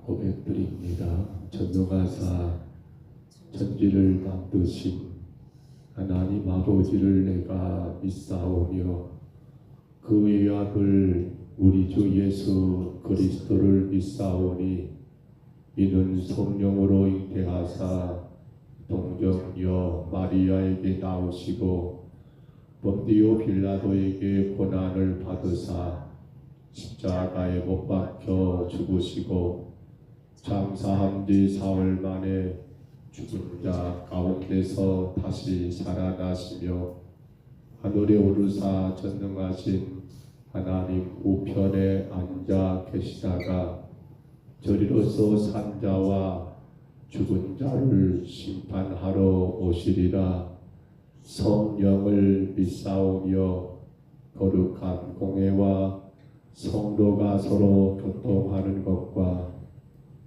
고백드립니다. 전능하사 천지를 만드신 하나님 아버지를 내가 믿사오며 그 외아들 우리 주 예수 그리스도를 믿사오니 이는 성령으로 잉태하사 동정녀 마리아에게 나오시고 본디오 빌라도에게 고난을 받으사 십자가에 못 박혀 죽으시고 장사한 지 사흘 만에 죽은 자 가운데서 다시 살아나시며 하늘에 오르사 전능하신 하나님 우편에 앉아 계시다가 저리로서 산 자와 죽은 자를 심판하러 오시리라. 성령을 믿사오며 거룩한 공회와 성도가 서로 교통하는 것과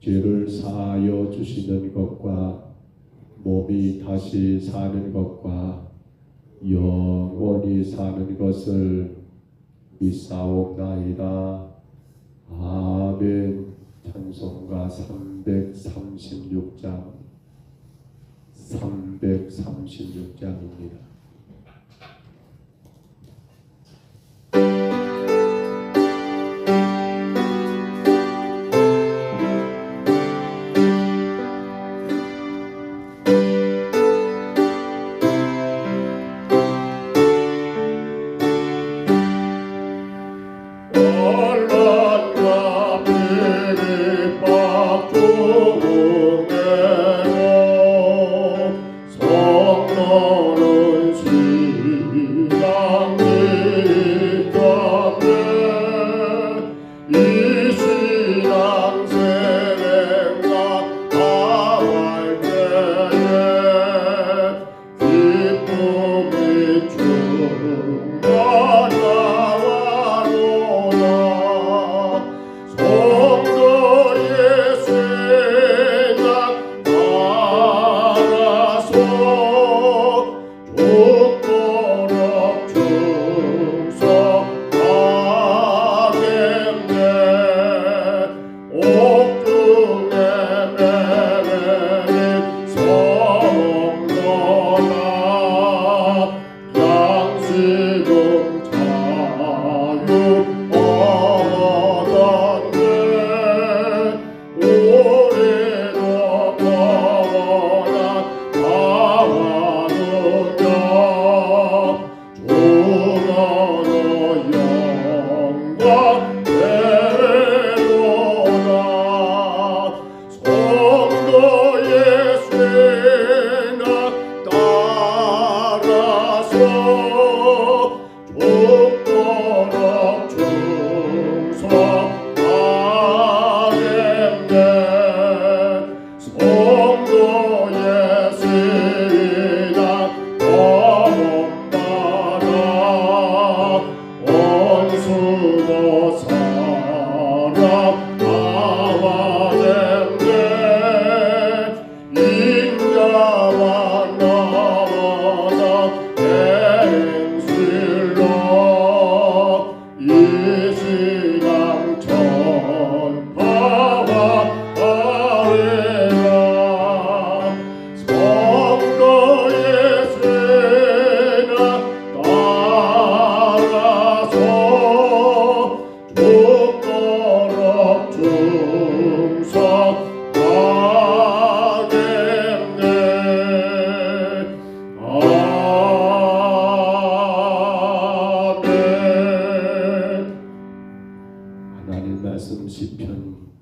죄를 사하여 주시는 것과 몸이 다시 사는 것과 영원히 사는 것을 믿사옵나이다. 아멘. 찬송가 336장입니다.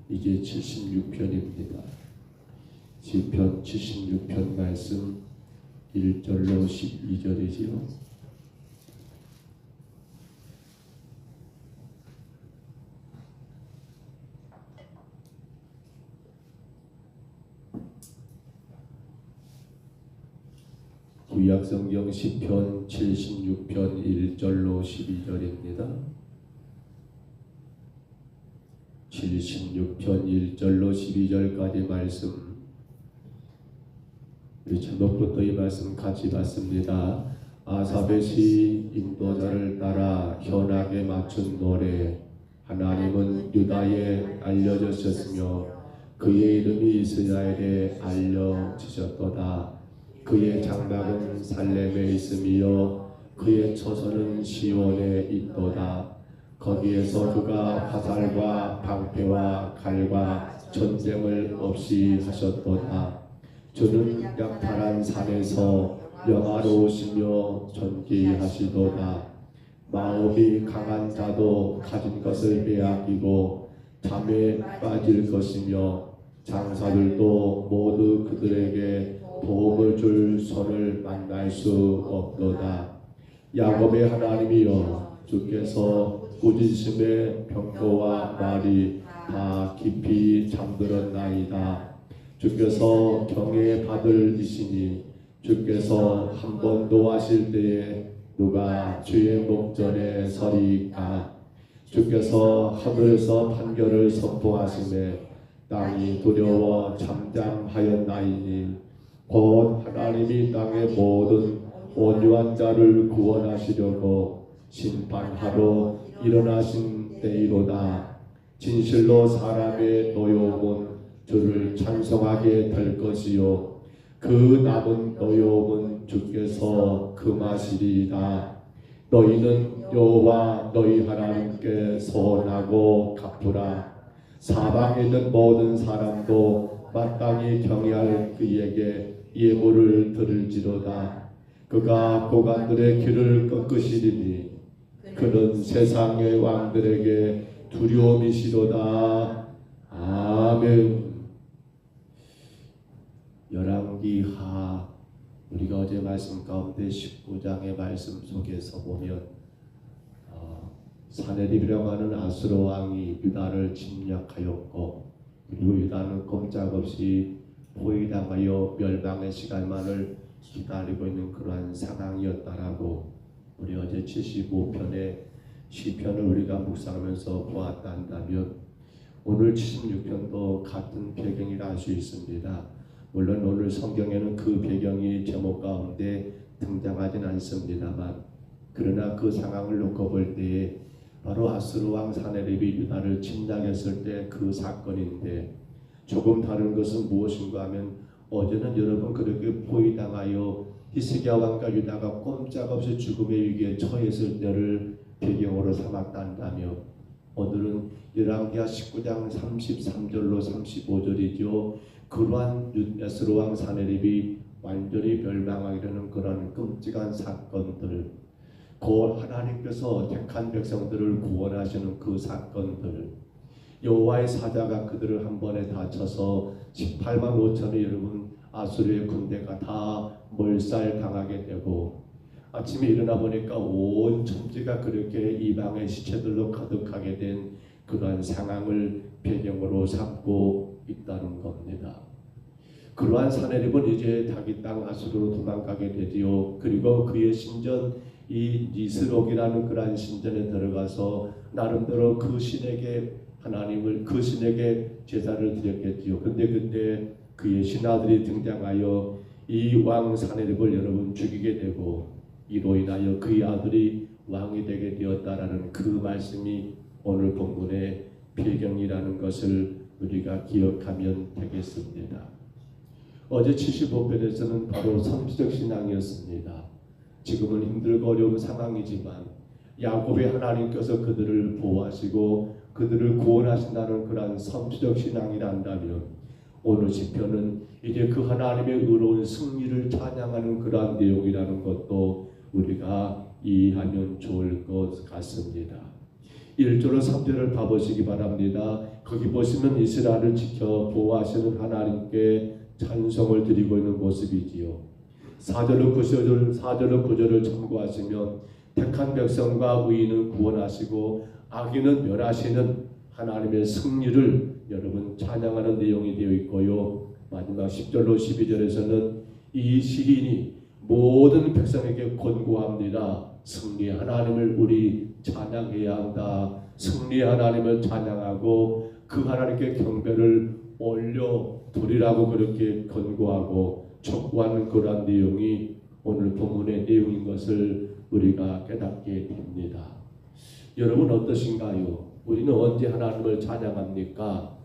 이제 76편입니다. 시편 76편 말씀 1절로 12절이지요. 구약성경 시편 76편 1절로 12절입니다. 76편 1절로 12절까지 말씀, 우리 제목부터 이 말씀 같이 봤습니다. 아삽의 시 인도자를 따라 현악에 맞춘 노래. 하나님은 유다에 알려졌으며 그의 이름이 이스라엘에 알려지셨도다. 그의 장막은 살렘에 있으며 그의 처소는 시온에 있도다. 거기에서 그가 화살과 방패와 칼과 전쟁을 없이 하셨도다. 주는 약탈한 산에서 영화로우시며 존귀하시도다. 마음이 강한 자도 가진 것을 빼앗기고 잠에 빠질 것이며 장사들도 모두 그들에게 도움을 줄 손을 만날 수 없도다. 야곱의 하나님이여, 주께서 꾸짖으심의 병거와 말이 다 깊이 잠들었나이다. 주께서 경외 받을 이시니 주께서 한 번 노하실 때에 누가 주의 목전에 서리이까. 주께서 하늘에서 판결을 선포하시매 땅이 두려워 잠잠하였나이니 곧 하나님이 땅의 모든 온유한 자를 구원하시려고 심판하러 일어나신 때이로다. 진실로 사람의 노여움은 주를 찬송하게 될 것이요 그 남은 노여움은 주께서 금하시리이다. 너희는 여호와 너희 하나님께 소원하고 갚으라. 사방에 있는 모든 사람도 마땅히 경외할 그에게 예물을 드릴지로다. 그가 고관들의 길을 꺾으시리니 그는 세상의 왕들에게 두려움이시로다. 아멘. 열왕기하, 우리가 어제 말씀 가운데 19장의 말씀 속에서 보면 사내립이라고 하는 아수르 왕이 유다를 침략하였고, 그리고 유다는 꼼짝없이 포위당하여 멸망의 시간만을 기다리고 있는 그러한 상황이었다라고 우리 어제 75편의 시편을 우리가 묵상하면서 보았다 한다면, 오늘 76편도 같은 배경이라 할 수 있습니다. 물론 오늘 성경에는 그 배경이 제목 가운데 등장하진 않습니다만, 그러나 그 상황을 놓고 볼 때에 바로 아수르 왕 사내립이 유다를 침략했을 때 그 사건인데, 조금 다른 것은 무엇인가 하면, 어제는 여러분 그렇게 포위당하여 히스기야 왕과 유다가 꼼짝없이 죽음의 위기에 처했을 때를 배경으로 삼았다며, 오늘은 열왕기하 19장 33절로 35절이죠. 그러한 아수르 왕 사내립이 완전히 멸망하게 되는 그런 끔찍한 사건들, 곧 하나님께서 택한 백성들을 구원하시는 그 사건들, 여호와의 사자가 그들을 한 번에 다 쳐서 18만 5천의 여러분 아수르의 군대가 다 몰살당하게 되고, 아침에 일어나 보니까 온 천지가 그렇게 이방의 시체들로 가득하게 된 그러한 상황을 배경으로 삼고 있다는 겁니다. 그러한 사내립은 이제 자기 땅 아수르로 도망가게 되지요. 그리고 그의 신전 이 니스록이라는 그러한 신전에 들어가서 나름대로 그 신에게 하나님을, 그 신에게 제사를 드렸겠지요. 근데 그때 그의 신하들이 등장하여 이 왕 사내립을 여러분 죽이게 되고, 이로 인하여 그의 아들이 왕이 되게 되었다라는 그 말씀이 오늘 본문의 배경이라는 것을 우리가 기억하면 되겠습니다. 어제 75편에서는 바로 선지적 신앙이었습니다. 지금은 힘들고 어려운 상황이지만 야곱의 하나님께서 그들을 보호하시고 그들을 구원하신다는 그러한 선지적 신앙이란다면, 오늘 시편은 이제 그 하나님의 의로운 승리를 찬양하는 그러한 내용이라는 것도 우리가 이해하면 좋을 것 같습니다. 1절로 3절을 봐보시기 바랍니다. 거기 보시면 이스라엘을 지켜 보호하시는 하나님께 찬송을 드리고 있는 모습이지요. 4절로 9절을 참고하시면 택한 백성과 의인은 구원하시고 악인은 멸하시는 하나님의 승리를 여러분 찬양하는 내용이 되어 있고요. 마지막 10절로 12절에서는 이 시인이 모든 백성에게 권고합니다. 승리의 하나님을 우리 찬양해야 한다. 승리의 하나님을 찬양하고 그 하나님께 경배를 올려 드리라고 그렇게 권고하고 촉구하는 그러한 내용이 오늘 본문의 내용인 것을 우리가 깨닫게 됩니다. 여러분 어떠신가요? 우리는 언제 하나님을 찬양합니까?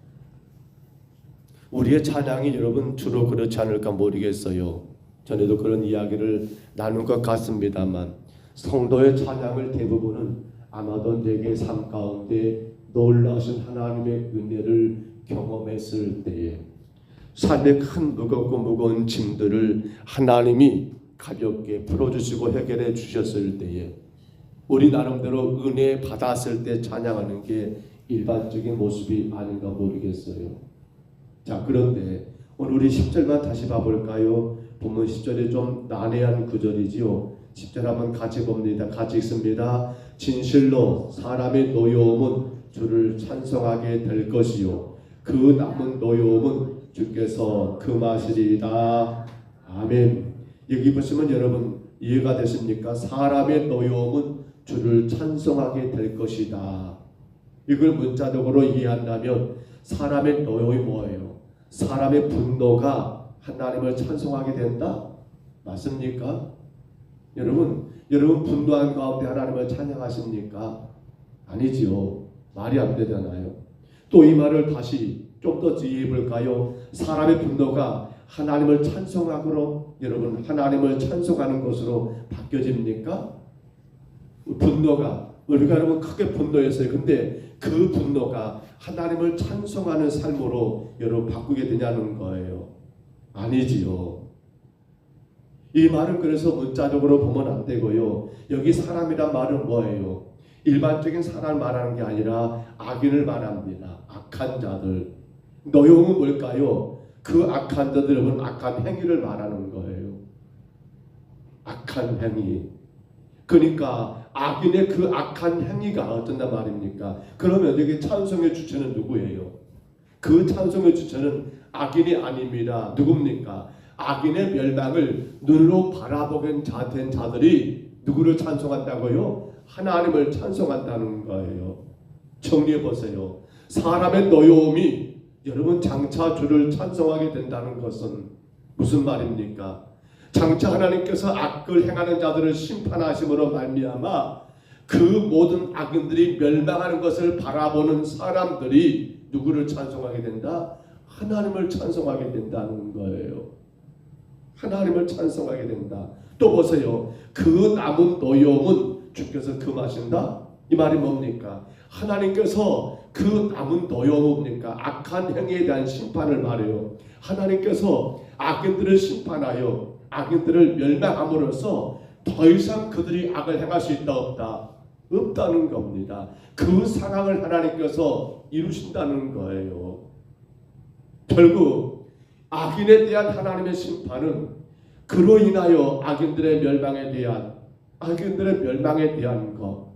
우리의 찬양이 여러분 주로 그렇지 않을까 모르겠어요. 전에도 그런 이야기를 나눈 것 같습니다만 성도의 찬양을 대부분은 아마도 내게 삶 가운데 놀라우신 하나님의 은혜를 경험했을 때에 삶의 큰 무겁고 무거운 짐들을 하나님이 가볍게 풀어주시고 해결해 주셨을 때에 우리 나름대로 은혜 받았을 때 찬양하는 게 일반적인 모습이 아닌가 모르겠어요. 자, 그런데 오늘 우리 10절만 다시 봐볼까요? 본문 10절이 좀 난해한 구절이지요. 10절 한번 같이 봅니다. 같이 읽습니다. 진실로 사람의 노여움은 주를 찬송하게 될 것이요 그 남은 노여움은 주께서 금하시리이다. 아멘. 여기 보시면 여러분 이해가 되십니까? 사람의 노여움은 주를 찬송하게 될 것이다. 이걸 문자적으로 이해한다면 사람의 노여움이 뭐예요? 사람의 분노가 하나님을 찬송하게 된다? 맞습니까? 여러분 분노한 가운데 하나님을 찬양하십니까? 아니지요. 말이 안 되잖아요. 또 이 말을 다시 좀 더 이해해 볼까요? 사람의 분노가 하나님을 찬송하고 여러분 하나님을 찬송하는 것으로 바뀌어집니까? 분노가 우리가 여러분 크게 분노했어요. 근데 그 분노가 하나님을 찬송하는 삶으로 여러분 바꾸게 되냐는 거예요. 아니지요. 이 말은 그래서 문자적으로 보면 안 되고요. 여기 사람이란 말은 뭐예요? 일반적인 사람을 말하는 게 아니라 악인을 말합니다. 악한 자들. 노여움은 뭘까요? 그 악한 자들 여러분 악한 행위를 말하는 거예요. 악한 행위. 그러니까 악인의 그 악한 행위가 어쩐단 말입니까? 그러면 여기 찬송의 주체는 누구예요? 그 찬송의 주체는 악인이 아닙니다. 누굽니까? 악인의 멸망을 눈으로 바라보게 된 자들이 누구를 찬송한다고요? 하나님을 찬송한다는 거예요. 정리해 보세요. 사람의 노여움이 여러분 장차 주를 찬송하게 된다는 것은 무슨 말입니까? 장차 하나님께서 악을 행하는 자들을 심판하심으로 말미암아 그 모든 악인들이 멸망하는 것을 바라보는 사람들이 누구를 찬송하게 된다? 하나님을 찬송하게 된다는 거예요. 하나님을 찬송하게 된다. 또 보세요. 그 남은 노여움은 주께서 금하신다? 이 말이 뭡니까? 하나님께서 그 남은 노여움은 뭡니까? 악한 행위에 대한 심판을 말해요. 하나님께서 악인들을 심판하여 악인들을 멸망함으로써 더 이상 그들이 악을 행할 수 있다 없다? 없다는 겁니다. 그 상황을 하나님께서 이루신다는 거예요. 결국 악인에 대한 하나님의 심판은 그로 인하여 악인들의 멸망에 대한 것,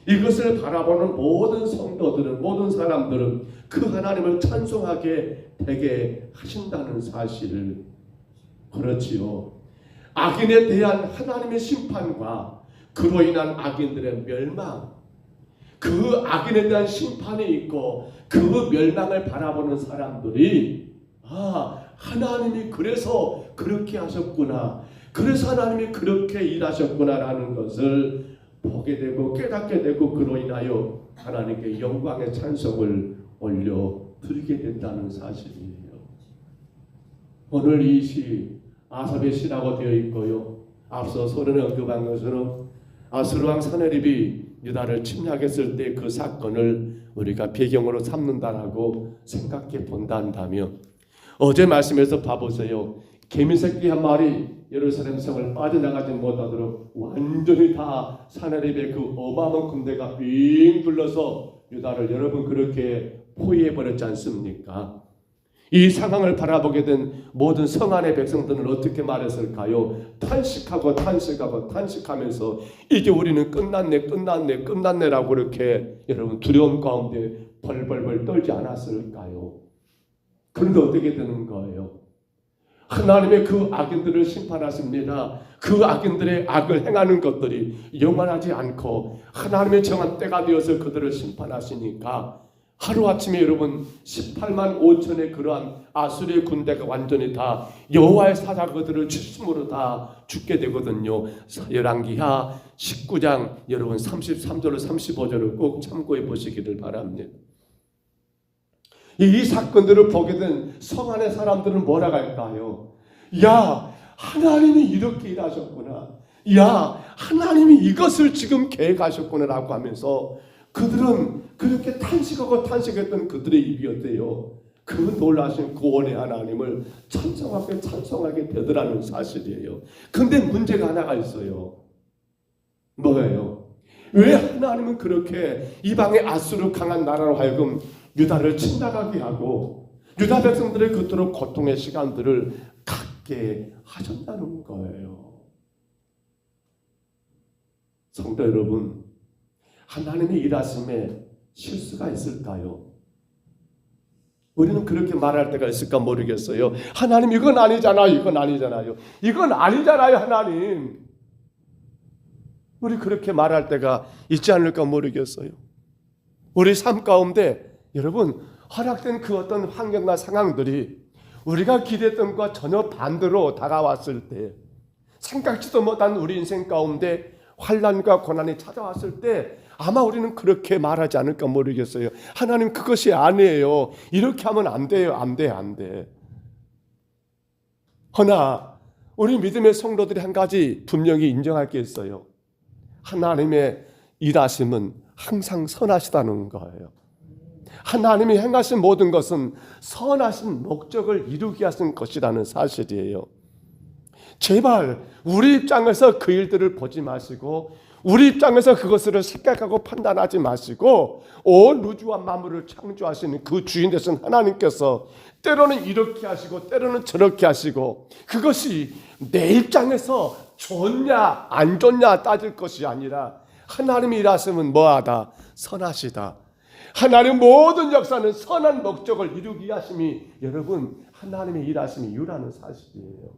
이것을 바라보는 모든 성도들은, 모든 사람들은 그 하나님을 찬송하게 되게 하신다는 사실을, 그렇지요. 악인에 대한 하나님의 심판과 그로 인한 악인들의 멸망, 그 악인에 대한 심판이 있고 그 멸망을 바라보는 사람들이 하나님이 그래서 그렇게 하셨구나, 그래서 하나님이 그렇게 일하셨구나라는 것을 보게 되고 깨닫게 되고 그로 인하여 하나님께 영광의 찬송을 올려드리게 된다는 사실이에요. 오늘 이 시 아삽의 시라고 되어 있고요. 앞서 소련에 언급한 것처럼 아수르왕 사네립이 유다를 침략했을 때 그 사건을 우리가 배경으로 삼는다라고 생각해 본다면, 어제 말씀에서 봐보세요. 개미새끼 한 마리 예루살렘 성을 빠져나가지 못하도록 완전히 다 사네립의 그 어마어마한 군대가 빙 둘러서 유다를 여러분 그렇게 포위해버렸지 않습니까? 이 상황을 바라보게 된 모든 성 안의 백성들은 어떻게 말했을까요? 탄식하면서 이제 우리는 끝났네라고 그렇게 여러분 두려움 가운데 벌벌벌 떨지 않았을까요? 그런데 어떻게 되는 거예요? 하나님의 그 악인들을 심판하십니다. 그 악인들의 악을 행하는 것들이 영원하지 않고 하나님의 정한 때가 되어서 그들을 심판하시니까 하루아침에 여러분 18만 5천의 그러한 아수르의 군대가 완전히 다 여호와의 사자 그들을 치심으로 다 죽게 되거든요. 열왕기하 19장 여러분 33절로 35절을 꼭 참고해 보시기를 바랍니다. 이 사건들을 보게 된 성 안의 사람들은 뭐라고 할까요? 야, 하나님이 이렇게 일하셨구나. 야, 하나님이 이것을 지금 계획하셨구나 라고 하면서 그들은 그렇게 탄식하고 탄식했던 그들의 입이었대요. 그 놀라신 구원의 하나님을 찬송하게 되더라는 사실이에요. 근데 문제가 하나가 있어요. 뭐예요? 왜 하나님은 그렇게 이방의 아수르 강한 나라로 하여금 유다를 침략하게 하고 유다 백성들의 그토록 고통의 시간들을 갖게 하셨다는 거예요. 성도 여러분, 하나님의 일하심에 실수가 있을까요? 우리는 그렇게 말할 때가 있을까 모르겠어요. 하나님 이건 아니잖아요. 이건 아니잖아요. 이건 아니잖아요. 하나님. 우리 그렇게 말할 때가 있지 않을까 모르겠어요. 우리 삶 가운데 여러분 허락된 그 어떤 환경과 상황들이 우리가 기대했던 것과 전혀 반대로 다가왔을 때, 생각지도 못한 우리 인생 가운데 환난과 고난이 찾아왔을 때 아마 우리는 그렇게 말하지 않을까 모르겠어요. 하나님 그것이 아니에요. 이렇게 하면 안 돼요. 안 돼. 허나 우리 믿음의 성도들이 한 가지 분명히 인정할 게 있어요. 하나님의 일하심은 항상 선하시다는 거예요. 하나님이 행하신 모든 것은 선하신 목적을 이루게 하신 것이라는 사실이에요. 제발 우리 입장에서 그 일들을 보지 마시고 우리 입장에서 그것을 생각하고 판단하지 마시고 온 우주와 만물을 창조하시는 그 주인 되신 하나님께서 때로는 이렇게 하시고 때로는 저렇게 하시고 그것이 내 입장에서 좋냐 안 좋냐 따질 것이 아니라 하나님이 일하시면 뭐하다? 선하시다. 하나님 모든 역사는 선한 목적을 이루기 하심이 여러분 하나님의 일하심이 이유라는 사실이에요.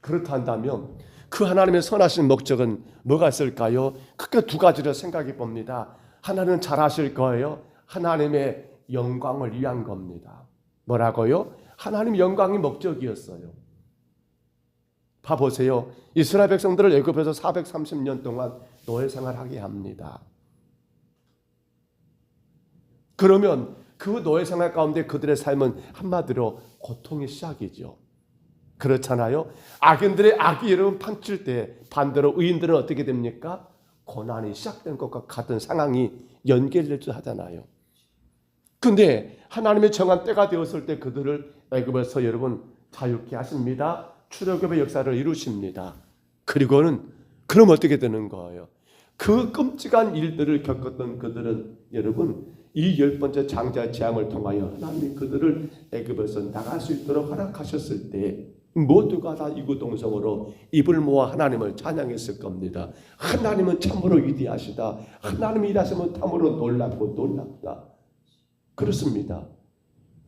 그렇다면 그 하나님의 선하신 목적은 뭐가 있을까요? 크게 두 가지를 생각해 봅니다. 하나는 잘하실 거예요. 하나님의 영광을 위한 겁니다. 뭐라고요? 하나님 영광이 목적이었어요. 봐보세요. 이스라엘 백성들을 애굽에서 430년 동안 노예 생활하게 합니다. 그러면 그 노예 생활 가운데 그들의 삶은 한마디로 고통의 시작이죠. 그렇잖아요. 악인들의 악이 여러분 판칠 때 반대로 의인들은 어떻게 됩니까? 고난이 시작된 것과 같은 상황이 연결되죠 하잖아요. 근데 하나님의 정한 때가 되었을 때 그들을 애굽에서 여러분 자유케 하십니다. 출애굽의 역사를 이루십니다. 그리고는 그럼 어떻게 되는 거예요? 그 끔찍한 일들을 겪었던 그들은 여러분 이 10번째 장자 재앙을 통하여 하나님이 그들을 애굽에서 나갈 수 있도록 허락하셨을 때 모두가 다 이구동성으로 입을 모아 하나님을 찬양했을 겁니다. 하나님은 참으로 위대하시다. 하나님이 일하시면 참으로 놀랍다. 그렇습니다.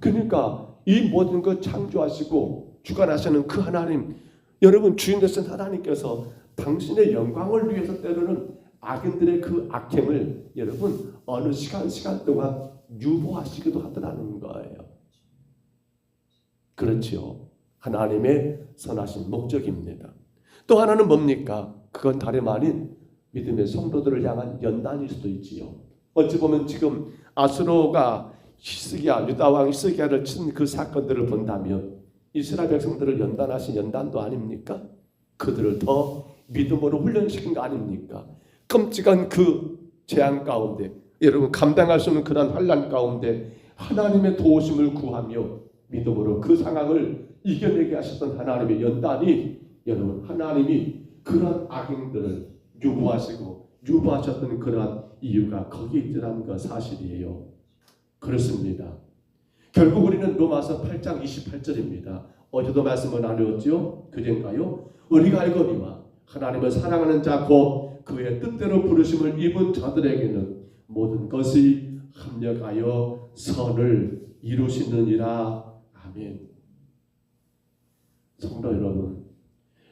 그러니까 이 모든 것 창조하시고 주관하시는 그 하나님, 여러분 주인 되신 하나님께서 당신의 영광을 위해서 때로는 악인들의 그 악행을 여러분 어느 시간 동안 유보하시기도 하더라는 거예요. 그렇죠. 하나님의 선하신 목적입니다. 또 하나는 뭡니까? 그건 다름 아닌 믿음의 성도들을 향한 연단일 수도 있지요. 어찌 보면 지금 아수로가 유다 왕 히스기야를 친 그 사건들을 본다면 이스라엘 백성들을 연단하신 연단도 아닙니까? 그들을 더 믿음으로 훈련시킨 거 아닙니까? 끔찍한 그 재앙 가운데 여러분 감당할 수 없는 그런 환난 가운데 하나님의 도우심을 구하며 믿음으로 그 상황을 이겨내게 하셨던 하나님의 연단이 여러분 하나님이 그런 악인들을 유보하셨던 그런 이유가 거기에 있더라는 것 사실이에요. 그렇습니다. 결국 우리는 로마서 8장 28절입니다. 어제도 말씀을 나누었죠. 그전가요? 우리가 알거니와 하나님을 사랑하는 자 곧 그의 뜻대로 부르심을 입은 자들에게는 모든 것이 합력하여 선을 이루시느니라. 아멘. 성도 여러분,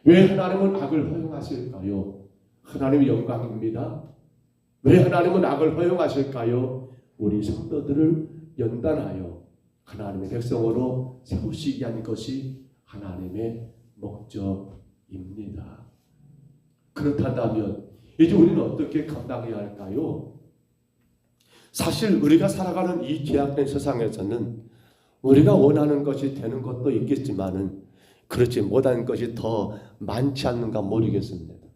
왜 하나님은 악을 허용하실까요? 하나님의 영광입니다. 왜 하나님은 악을 허용하실까요? 우리 성도들을 연단하여 하나님의 백성으로 세우시기 위한 것이 하나님의 목적입니다. 그렇다면 이제 우리는 어떻게 감당해야 할까요? 사실 우리가 살아가는 이 죄악된 세상에서는 우리가 원하는 것이 되는 것도 있겠지만은 그렇지 못한 것이 더 많지 않는가 모르겠습니다.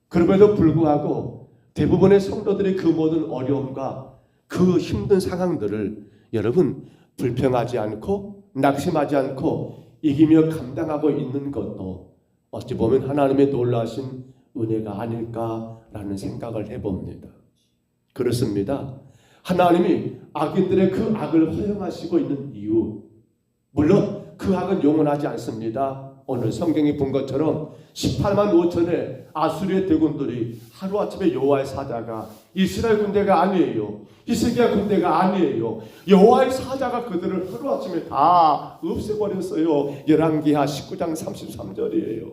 그럼에도 불구하고 대부분의 성도들이 그 모든 어려움과 그 힘든 상황들을 여러분 불평하지 않고 낙심하지 않고 이기며 감당하고 있는 것도 어찌 보면 하나님의 놀라신 은혜가 아닐까라는 생각을 해봅니다. 그렇습니다. 하나님이 악인들의 그 악을 허용하시고 있는 이유, 물론 그 악은 영원하지 않습니다. 오늘 성경이 본 것처럼 18만 5천의 아수리의 대군들이 하루아침에 여호와의 사자가 이스라엘 군대가 아니에요. 히스기야 군대가 아니에요. 여호와의 사자가 그들을 하루아침에 다 없애버렸어요. 열왕기하 19장 33절이에요.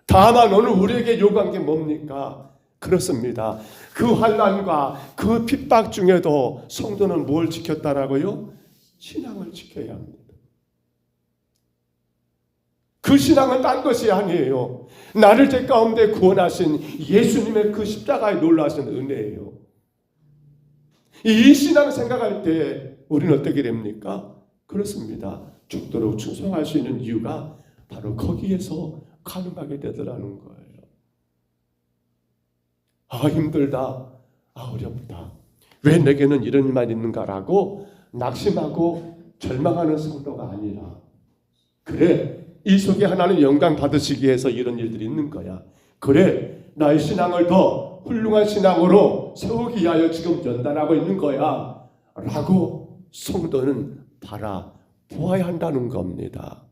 다만 오늘 우리에게 요구한 게 뭡니까? 그렇습니다. 그 환난과 그 핍박 중에도 성도는 뭘 지켰다라고요? 신앙을 지켜야 합니다. 그 신앙은 딴 것이 아니에요. 나를 죄 가운데 구원하신 예수님의 그 십자가의 놀라신 은혜예요. 이 신앙을 생각할 때 우리는 어떻게 됩니까? 그렇습니다. 죽도록 충성할 수 있는 이유가 바로 거기에서 가능하게 되더라는 거예요. 아, 힘들다. 아, 어렵다. 왜 내게는 이런 일만 있는가라고 낙심하고 절망하는 성도가 아니라, 그래, 이 속에 하나님 영광 받으시기 위해서 이런 일들이 있는 거야. 그래, 나의 신앙을 더 훌륭한 신앙으로 세우기 위하여 지금 연단하고 있는 거야 라고 성도는 바라보아야 한다는 겁니다.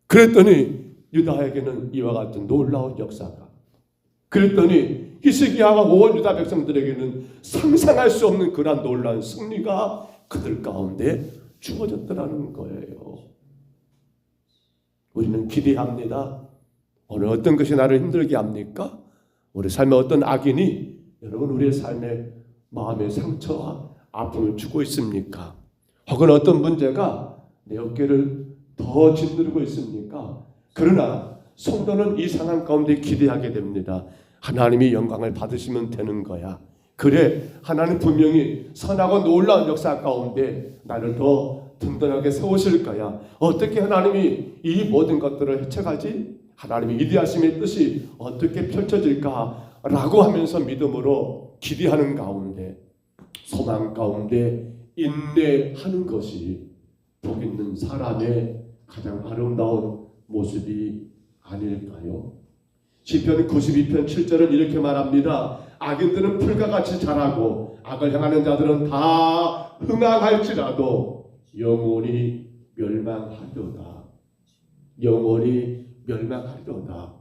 그랬더니 유다에게는 이와 같은 놀라운 역사가, 그랬더니 히스기야와 온 유다 백성들에게는 상상할 수 없는 그러한 놀라운 승리가 그들 가운데 주어졌더라는 거예요. 우리는 기대합니다. 오늘 어떤 것이 나를 힘들게 합니까? 우리 삶에 어떤 악인이 여러분 우리의 삶에 마음의 상처와 아픔을 주고 있습니까? 혹은 어떤 문제가 내 어깨를 더 짓누르고 있습니까? 그러나 성도는 이 상황 가운데 기대하게 됩니다. 하나님이 영광을 받으시면 되는 거야. 그래, 하나님 분명히 선하고 놀라운 역사 가운데 나를 더 든든하게 세우실 거야. 어떻게 하나님이 이 모든 것들을 헤쳐가지? 하나님의 위대하심의 뜻이 어떻게 펼쳐질까라고 하면서 믿음으로 기대하는 가운데, 소망 가운데 인내하는 것이 복 있는 사람의 가장 아름다운 모습이 아닐까요? 시편 92편 7절은 이렇게 말합니다. 악인들은 풀과 같이 자라고 악을 행하는 자들은 다 흥황할지라도 영원히 멸망하리로다. 영원히 멸망하리로다.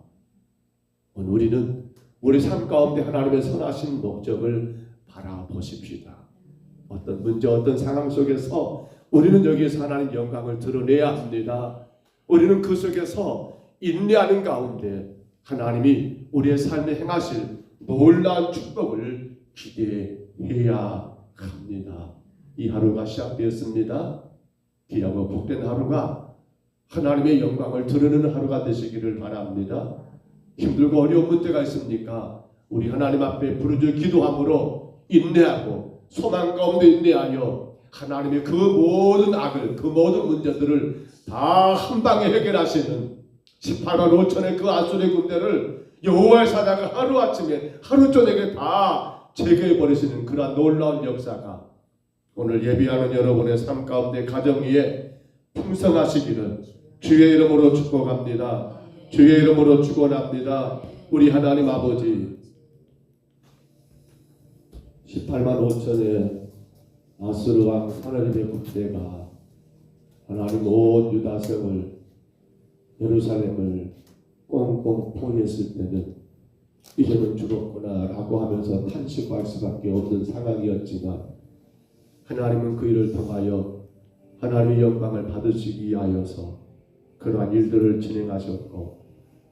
오늘 우리는 우리 삶 가운데 하나님의 선하신 목적을 바라보십시다. 어떤 문제, 어떤 상황 속에서 우리는 여기에서 하나님 영광을 드러내야 합니다. 우리는 그 속에서 인내하는 가운데 하나님이 우리의 삶에 행하실 놀라운 축복을 기대해야 합니다. 이 하루가 시작되었습니다. 귀하고 복된 하루가 하나님의 영광을 드러내는 하루가 되시기를 바랍니다. 힘들고 어려운 문제가 있습니까? 우리 하나님 앞에 부르짖어 기도함으로 인내하고 소망 가운데 인내하여 하나님의 그 모든 악을, 그 모든 문제들을 다 한 방에 해결하시는 18만 5천의 그 아수르의 군대를 여호와의 사자가 하루아침에 하루 저녁에 다 제거해버리시는 그러한 놀라운 역사가 오늘 예비하는 여러분의 삶 가운데 가정 위에 풍성하시기를 주의 이름으로 축복합니다. 주의 이름으로 축원합니다. 우리 하나님 아버지, 18만 5천의 아수르 왕 하나님의 군대가 하나님 온 유다성을, 예루살렘을 꽁꽁 포위했을 때는 이제는 죽었구나 라고 하면서 탄식할 수밖에 없는 상황이었지만 하나님은 그 일을 통하여 하나님의 영광을 받으시기 위하여서 그러한 일들을 진행하셨고,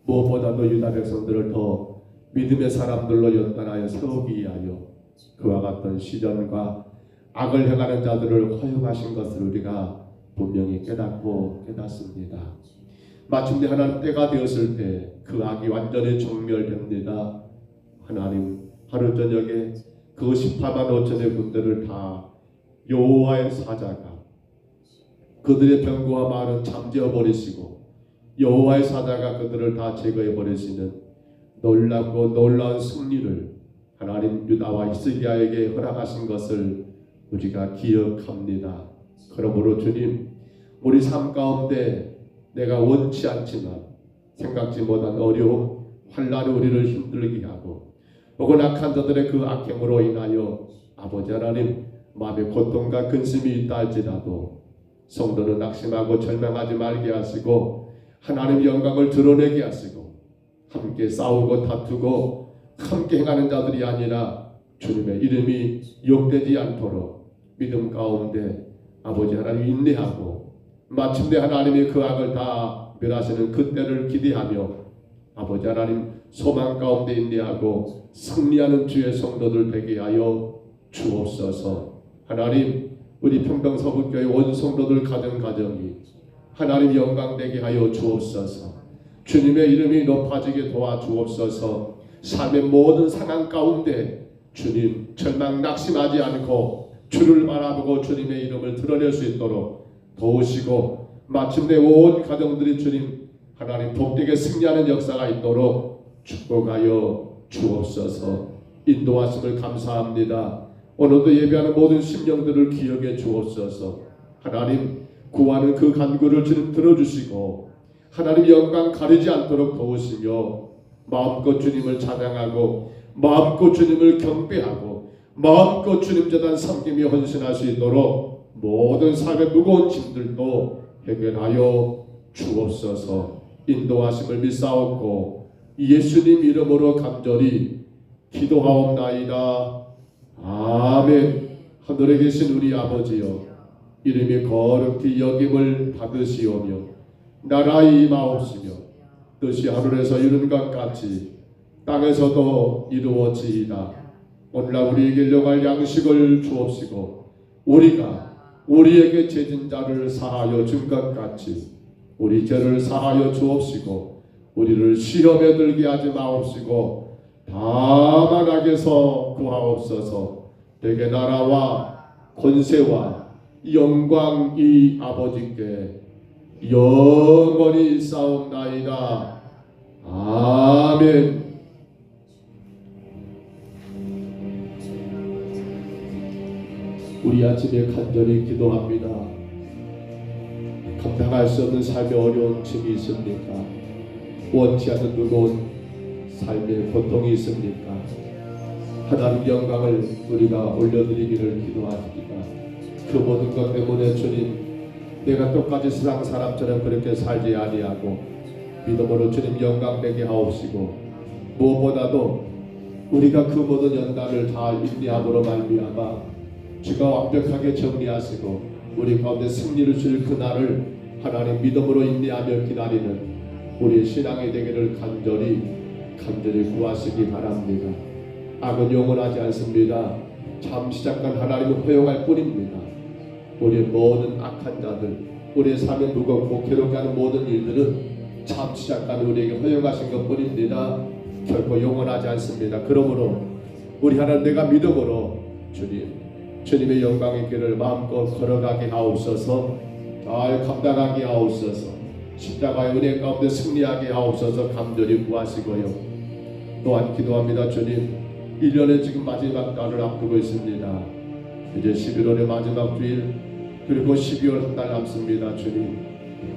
무엇보다도 유다 백성들을 더 믿음의 사람들로 연단하여 세우기 위하여 그와 같은 시련과 악을 행하는 자들을 허용하신 것을 우리가 분명히 깨닫고 깨닫습니다. 마침내 하나님 때가 되었을 때 그 악이 완전히 종멸됩니다. 하나님 하루 저녁에 그 18만 5천의 군대를 다 여호와의 사자가 그들의 병거와 말은 잠재워 버리시고 여호와의 사자가 그들을 다 제거해 버리시는 놀랍고 놀라운 승리를 하나님 유다와 히스기야에게 허락하신 것을 우리가 기억합니다. 그러므로 주님, 우리 삶 가운데 내가 원치 않지만 생각지 못한 어려움, 환난이 우리를 힘들게 하고 혹은 악한 자들의 그 악행으로 인하여 아버지 하나님 마음의 고통과 근심이 있다 할지라도 성도는 낙심하고 절망하지 말게 하시고 하나님 영광을 드러내게 하시고 함께 싸우고 다투고 함께 행하는 자들이 아니라 주님의 이름이 욕되지 않도록 믿음 가운데 아버지 하나님 인내하고 마침내 하나님이 그 악을 다 멸하시는 그때를 기대하며 아버지 하나님 소망 가운데 인내하고 승리하는 주의 성도들 되게 하여 주옵소서. 하나님 우리 평병서북교회 원성도들 가정이 하나님 영광 되게 하여 주옵소서. 주님의 이름이 높아지게 도와주옵소서. 삶의 모든 상황 가운데 주님 절망 낙심하지 않고 주를 바라보고 주님의 이름을 드러낼 수 있도록 도우시고 마침내 온 가정들이 주님 하나님 복되게 승리하는 역사가 있도록 축복하여 주옵소서. 인도하심을 감사합니다. 오늘도 예배하는 모든 심령들을 기억해 주옵소서. 하나님 구하는 그 간구를 주님 들어주시고 하나님 영광 가리지 않도록 도우시며 마음껏 주님을 찬양하고 마음껏 주님을 경배하고 마음껏 주님 재단 섬기며 헌신할 수 있도록 모든 삶의 무거운 짐들도 해결하여 주옵소서. 인도하심을 믿사옵고 예수님 이름으로 간절히 기도하옵나이다. 아멘. 하늘에 계신 우리 아버지여, 이름이 거룩히 여김을 받으시오며 나라의 임하옵시며 뜻이 하늘에서 이룬 것 같이 땅에서도 이루어지이다. 오늘날 우리에게 일용할 양식을 주옵시고 우리가 우리에게 죄진 자를 사하여 준 것 같이 우리 죄를 사하여 주옵시고 우리를 시험에 들게 하지 마옵시고 다만 악에서 구하옵소서. 대개 나라와 권세와 영광이 아버지께 영원히 싸움나이다. 아멘. 우리 아침에 간절히 기도합니다. 감당할 수 없는 삶의 어려운 짐이 있습니까? 원치 않는 무거운 삶의 고통이 있습니까? 하나님 영광을 우리가 올려드리기를 기도합니다. 그 모든 것 때문에 주님, 내가 똑같이 세상 사람처럼 그렇게 살지 아니하고 믿음으로 주님 영광 되게 하옵시고 무엇보다도 우리가 그 모든 연단을 다 인내함으로 말미암아 주가 완벽하게 정리하시고 우리 가운데 승리를 줄 그날을 하나님 믿음으로 인내하며 기다리는 우리의 신앙이 되기를 간절히 구하시기 바랍니다. 악은 영원하지 않습니다. 잠시 잠깐 하나님을 허용할 뿐입니다. 우리의 모든 악한 자들, 우리의 삶에 무겁고 괴롭게 하는 모든 일들은 잠시 잠깐 우리에게 허용하신 것 뿐입니다. 결코 영원하지 않습니다. 그러므로 우리 하나님 내가 믿음으로 주님의 영광의 길을 마음껏 걸어가게 하옵소서. 잘 감당하게 하옵소서. 십자가의 은혜 가운데 승리하게 하옵소서. 간절히 구하시고요. 또한 기도합니다. 주님, 1년의 지금 마지막 달을 앞두고 있습니다. 이제 11월의 마지막 주일 그리고 12월 한 달 남습니다. 주님,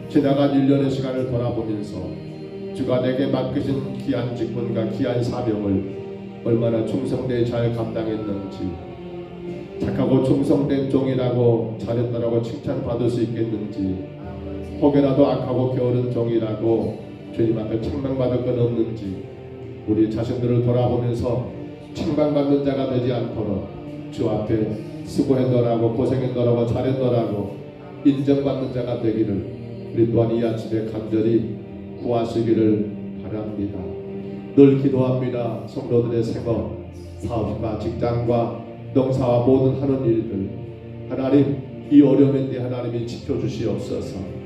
지나간 1년의 시간을 돌아보면서 주가 내게 맡기신 귀한 직분과 귀한 사명을 얼마나 충성되게 잘 감당했는지, 착하고 충성된 종이라고 잘했다라고 칭찬받을 수 있겠는지, 혹여라도 악하고 게으른 종이라고 주님 앞에 책망받을 건 없는지 우리 자신들을 돌아보면서 책망받는 자가 되지 않도록 주 앞에 수고했더라고 고생했더라고 잘했더라고 인정받는 자가 되기를 우리 또한 이 아침에 간절히 구하시기를 바랍니다. 늘 기도합니다. 성도들의 생업, 사업과 직장과 농사와 모든 하는 일들 하나님 이 어려움인데 하나님이 지켜주시옵소서.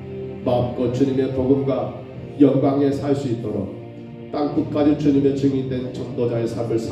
마음껏 주님의 복음과 영광에 살 수 있도록 땅끝까지 주님의 증인된 전도자의 삶을 살